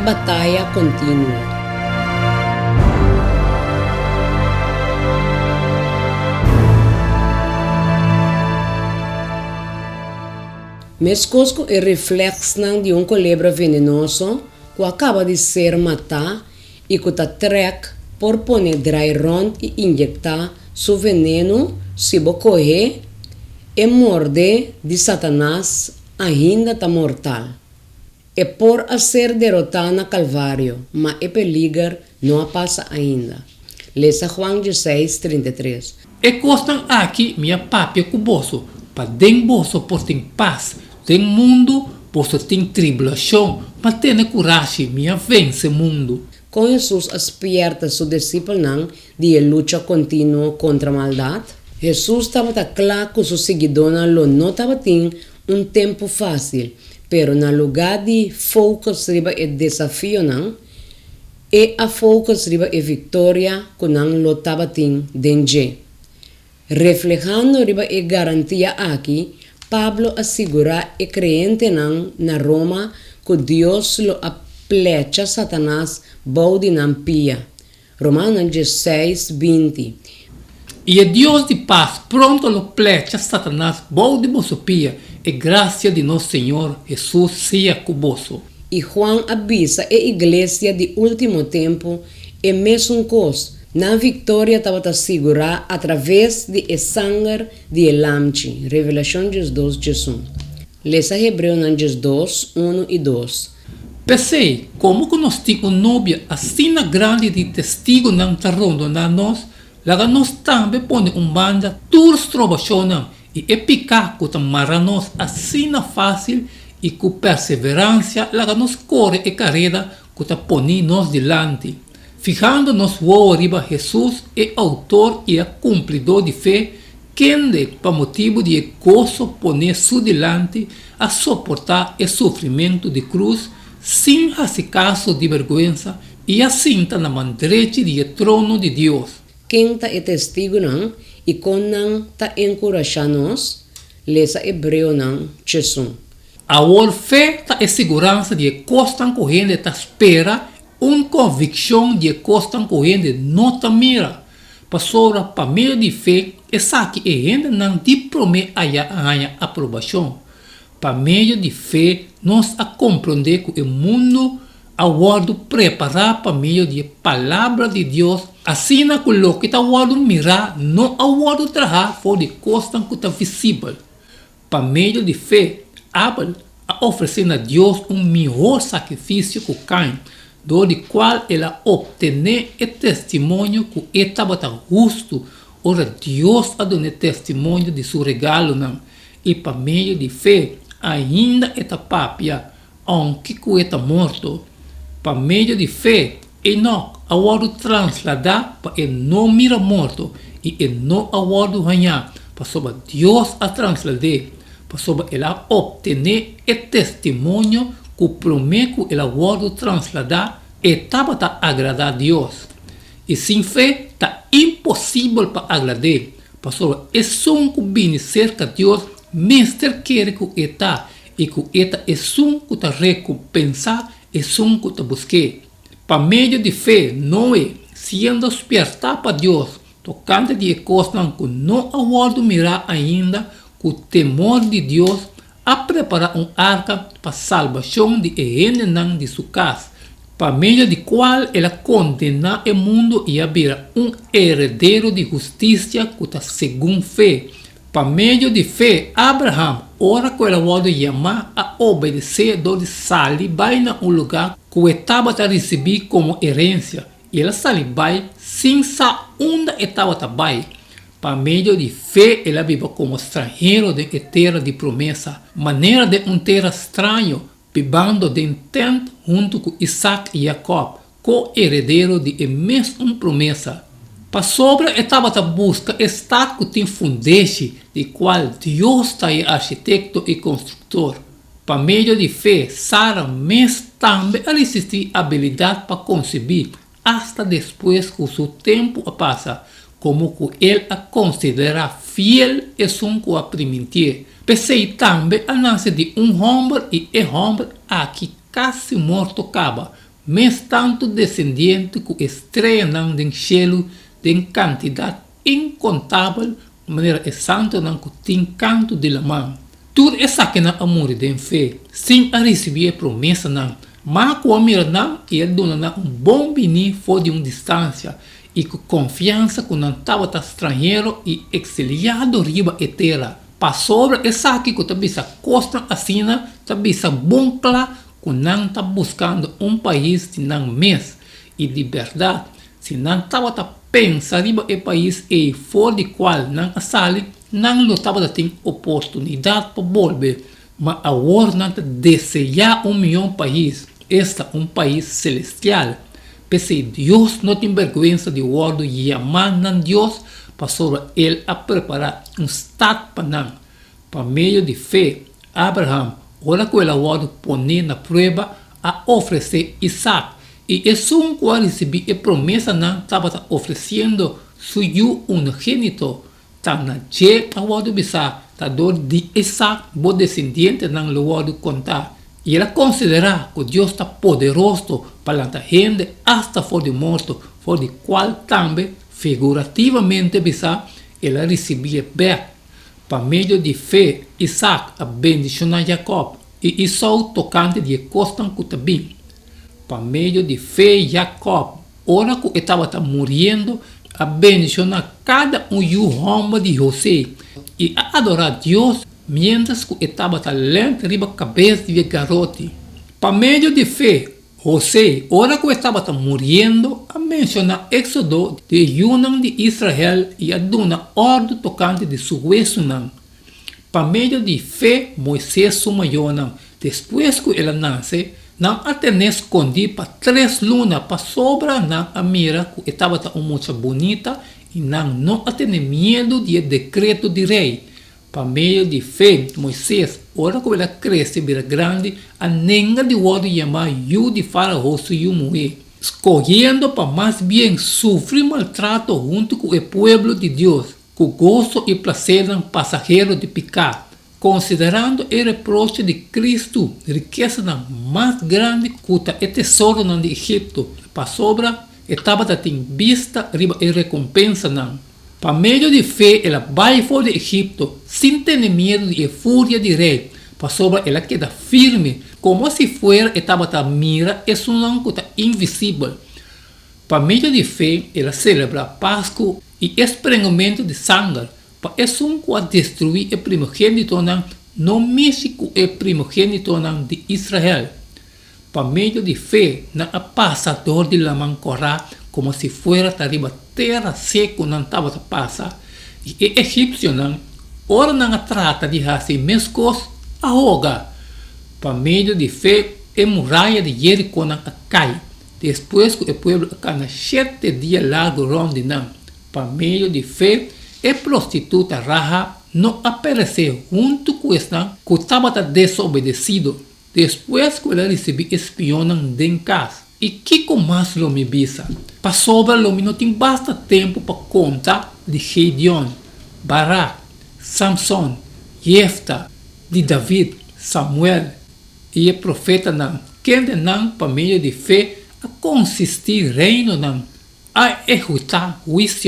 batalha contínua. Mescosco é reflexo de culebra venenoso que acaba de ser matado e que está trek por poner dry rond e injectar seu veneno se correr e morder de Satanás ainda está mortal. É por a ser derrotado na Calvário, mas é perigo não passa ainda. Leia João 16:33. E costam aqui minha papia com bolso, para dentro bolso por tem paz, tem mundo, bolso tem tribulação, mas tem coragem, minha vence mundo. Com Jesus aspierta seu discípulo de luta contínua contra a maldade, Jesus estava claro que seus seguidores não estavam tendo tempo fácil, pero na lugar de focus riba e desafio e a focus riba e vitória que não estava tendo dentro. Reflejando riba e garantia aqui, Pablo assegura e crente na Roma que Deus lo aplecha Satanás bode na pia. Romanos 16:20. E é Deus de paz pronto lo plecha Satanás bode bosopia e graça de nosso Senhor Jesus seja conosco. E Juan avisa a igreja de último tempo e mesmo coisa. Na vitória estava assegurada através de sangue de Elamchi. Revelação 2:1. Leia Hebreu 2:1 e 2. Pensei, como que nós temos uma nóbia assim grande de testigo não está rondo na nós, lá nós também põe banda todos trovação e epicar que mara nós assim fácil e com perseverança lá nós corre e carreira que põe nós delante. Fijando nos voos riba Jesus é autor e cumpridor de fé, quem para motivo de gozo põe su delante a suportar o sofrimento de cruz, sem fazer caso de vergonha, e assim está na mão direita do trono de Deus. Quem está testigo e com está encorajando-nos, leia Hebreu 1:1. A fé está em segurança de que estão correndo e espera uma convicção de que estão correndo não está mira. Pastora, para meio de fé, essa que ainda não te promete a aprovação. Para meio de fé, nós a compreender que o mundo aguardo preparar para meio de palavra de Deus, assim na que está aguardo mirar, não aguardo trabalhar fora de costa que está visível. Para meio de fé, Abel a oferecer a Deus melhor sacrifício que Caim, do qual ela obteve o testemunho que estava justo. Ora, Deus a deu testemunho de seu regalo, e para meio de fé, ainda está papia, aunque que está morto. Para meio de fé, Enoch agora trasladar para ele não mira morto, e ele não agora ganhar, para sobre Deus a trasladar, para sobre ela obter o testemunho que promete que ela agora trasladar, estava a agradar a Deus. E sem fé, está impossível para agradar. Pastor, é só que vem cerca de Deus, mestre quer que está, e que está é só que está recompensar, é só que está buscar. Para meio de fé, não é sendo despertar para Deus, tocando de coisas que não aguardo mirar ainda, com o temor de Deus, a preparar arca para salvação de Enenan de sua casa, para meio de qual ela condena o mundo e abrir herdeiro de justiça que está segundo fé. Para meio de fé, Abraham, ora que ela pode chamar a obedecer do sali vai na lugar que estava a receber como herência, e ela sali vai sem sa onde estava também. Para meio de fé, ela vive como estrangeiro de terra de promessa, maneira de terra estranho, vivendo de tente junto com Isaac e Jacob, co-herdeiro de mesma promessa. Para sobre estava a busca está que tem fundeste, de qual Deus é arquiteto e construtor. Para meio de fé, Sara mesmo também resistiu a habilidade para conceber, hasta depois que o seu tempo passa, como que ele a considera fiel e som que a permitir. Pensei também a nascer de homem e homem aqui quase morto acaba, mas tanto descendente que estreia não den cielo, den quantidade incontável, maneira é santo não que tem canto de la mão. Tudo essa que não amor den fé, sem a receber a promessa não, mas com a mira não, e ele dona um bom bini fora de uma distância, e com confiança que não estava estrangeiro e exiliado riba e terra. Para sobre essa aqui que também se costa assina, também se bom claro que não está buscando um país de não mês e de verdade. Se não estava pensando riba e país e fora de qual não assale, não estava tendo oportunidade para volver. Mas agora não deseja milhão de país. Este é um país celestial. Pese Deus não tem vergonha de word chamar Deus para sobre ele a preparar um estado para não. Para meio de fé, Abraham, ora que ele word poner na prova a oferecer Isaac. E isso um qual recebi a promessa não estava oferecendo seu unigênito. Tá na je a word bisa, tá dor de Isaac, bo descendente não lo word contar. E ela considera que Deus está poderoso para lançar gente hasta fora de morto, fora de qual também, figurativamente, ela recebia bem. Para meio de fé, Isaac abençoou Jacob e Esau tocante de costa que também. Para meio de fé, Jacob, ora que estava morrendo, abençoou cada e o homem de José e a adorar Deus. Mientras que estava lento riba cabeça de garoto. Para meio de fé, José, ora que estava morrendo, a mencionar Éxodo de Yunam de Israel e a dona ordem tocante de seu hueso. Para meio de fé, Moisés sumaiu. Depois que ele nasce, não a ter escondido para 3 lunas para sobra a mira que estava muito bonita e não a ter medo do decreto de rei. Para meio de fé, Moisés, ora que ela cresce vira grande, a nenga de word chamar Yu de Faraó sua mulher, escolhendo para mais bem sofrer maltrato junto com o povo de Deus, com gosto e prazer passageiro de pecar, considerando o reproche de Cristo, riqueza mais grande que o tesouro de Egito, para sobra, estava em vista riba e recompensa Para meio de fé, ela vai fora de Egito, sem ter medo de fúria de rei. Para sobre ela queda firme, como se fuera estava a mira, é um que invisível. Para meio de fé, ela celebra Páscoa e espremimento de sangue. Para é um que destruir o primogênito no México e primogênito de Israel. Para meio de fé, na passador de la mancorá, como se fuera tariba terra seca não estava a passar. E o egípcio ora não trata de fazer mescos a roga. Para meio de fé, a muralha de Jericó cai. Depois que o povo cana 7 dias largo ronde para meio de fé, a prostituta Rahab não apareceu junto com esta que estava desobedecido. Depois que ela recebeu espionam em casa. E que mais lo me bisa? Para sobre lo não tem basta tempo para contar de Gedeon, Barak, Samson, Jefta, de David, Samuel e o profeta quem para meio de fé a consistir reino a executar juízo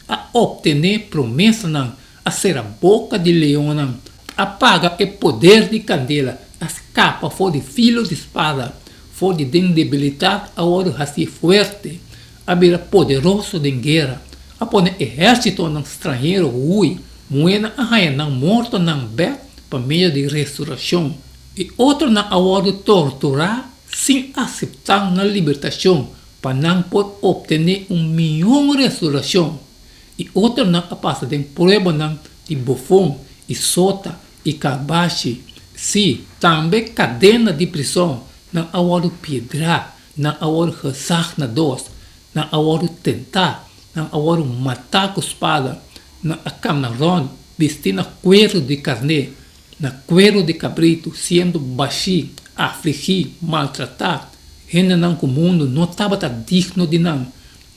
a obter promessa a ser a boca de leão a pagar o poder de candela, a escapa for de filo de espada. For de debilidade a hora de ser forte, a ver poderoso de guerra, a poner exército estrangeiro ui, moena a raia morto bé para meio de ressurreição, e outro a hora de torturar sem aceitar na libertação, para não poder obter milhão de ressurreição, e outro a passa de prova de bufão, e sota, e carbache, sim, também cadena de prisão, na hora de pedrar, na hora de rezar na dor, na hora de tentar, na hora de matar com espada, na camarão, vestindo cuero de carne, na cuero de cabrito, sendo baixi, afligir, maltratar, gente que o mundo não estava digno de não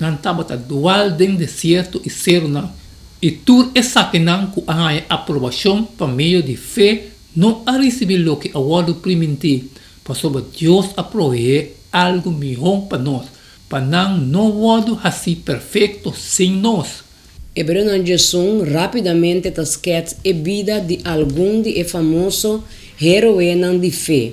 estava dual dentro do deserto e ser e tudo essa que não a aprovação para meio de fé, não a receber o que a hora de permitir. Para sobre Deus a prover algo melhor para nós, para não wado assim perfeito sem nós. Hebreu não Jesus rapidamente tasquet a vida de algum de famoso heroína de fé.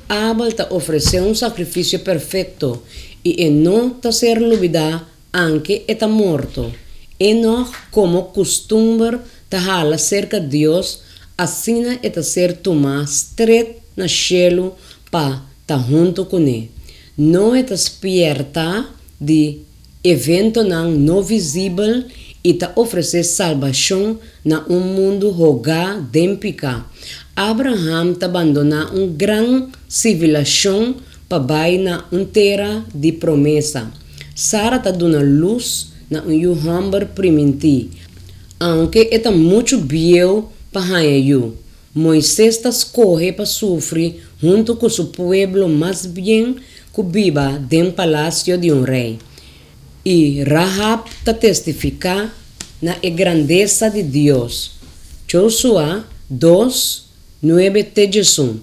Abel ta ofereceu um sacrifício perfeito e não ta ser lubida anche eta morto. Enoch, como costume, ta hala cerca de Deus, assina eta ser tomado estreito na cielo pa ta junto com ele. Não eta spierta de evento não visível e ta oferecer salvação na mundo rogar dempica. Abraham ta abandona grande civilização para vai na terra de promessa. Sara ta dona luz na hamber primiti. Aunque eta muito biel para hanhayu. Moisés ta escorre para sofrer junto com seu pueblo mais bem que viva dentro do palácio de rei. E Rahab ta testifica na grandeza de Deus. Joshua 2:9-11.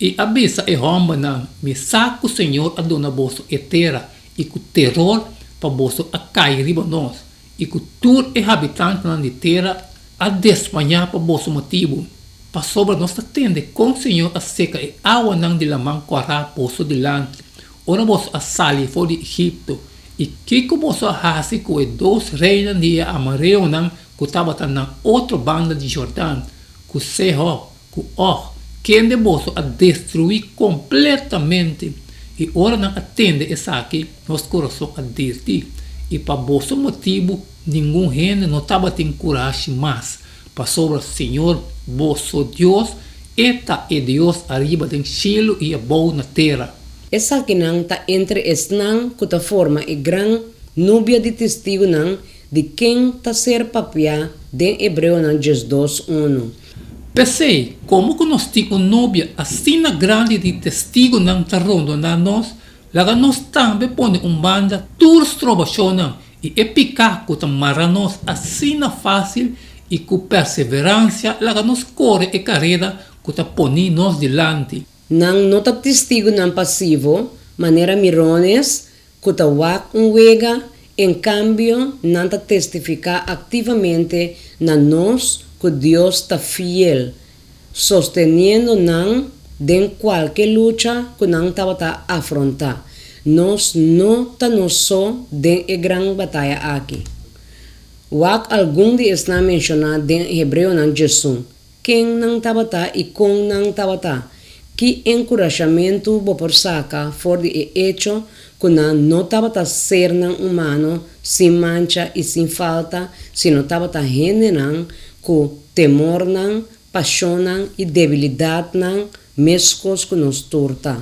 E avisa e romba na misa que o Senhor a dona vosso etera e que o terror para vosso a cair riba nós e que tudo é habitante na terra a desmanhar para vosso motivo. Para sobre nós tende com o Senhor a seca e água não de lamang quará vosso delante. Ora vosso a sali for de Egipto e que vosso a hasi com e dois reinas de amareu não que estava na outra banda de Jordão, que Seho, que Og, quem de vosso a destruir completamente. E ora não atende essa aqui, nosso coração a dirtir. E para vosso motivo, nenhum reino não estava tendo coragem mais. Para sobre o Senhor, vosso Deus, eta é Deus arriba do cielo e abou na terra. Essa que não está entre esnan que ta forma e gran núbia de testigo não de quem ta ser papia de Hebreu não 2:1. Pensei, como que nós temos núbia assim grande de testigo não está rondo na nós, lá nós também põe banda todos trovação e epicar que mara nós assim fácil e com perseverança, lá nós corre e carreira que ta põe nós delante. Não nota testigo não passivo, maneira mirones, que ta wak wega, em cambio, não ta testificar ativamente na nós que Deus está fiel, sosteniendo não de qualquer luta que não estava a afrontar. Nós não estamos só de grande batalha aqui. Wak algum de está mencionado em Hebreu não Jesus, quem não estava e com não estava. Que encorajamento por saca for de hecho que não estava a ser humano sem mancha e sem falta, se não estava a generar com temor, paixão e debilidade mescos que nos torta.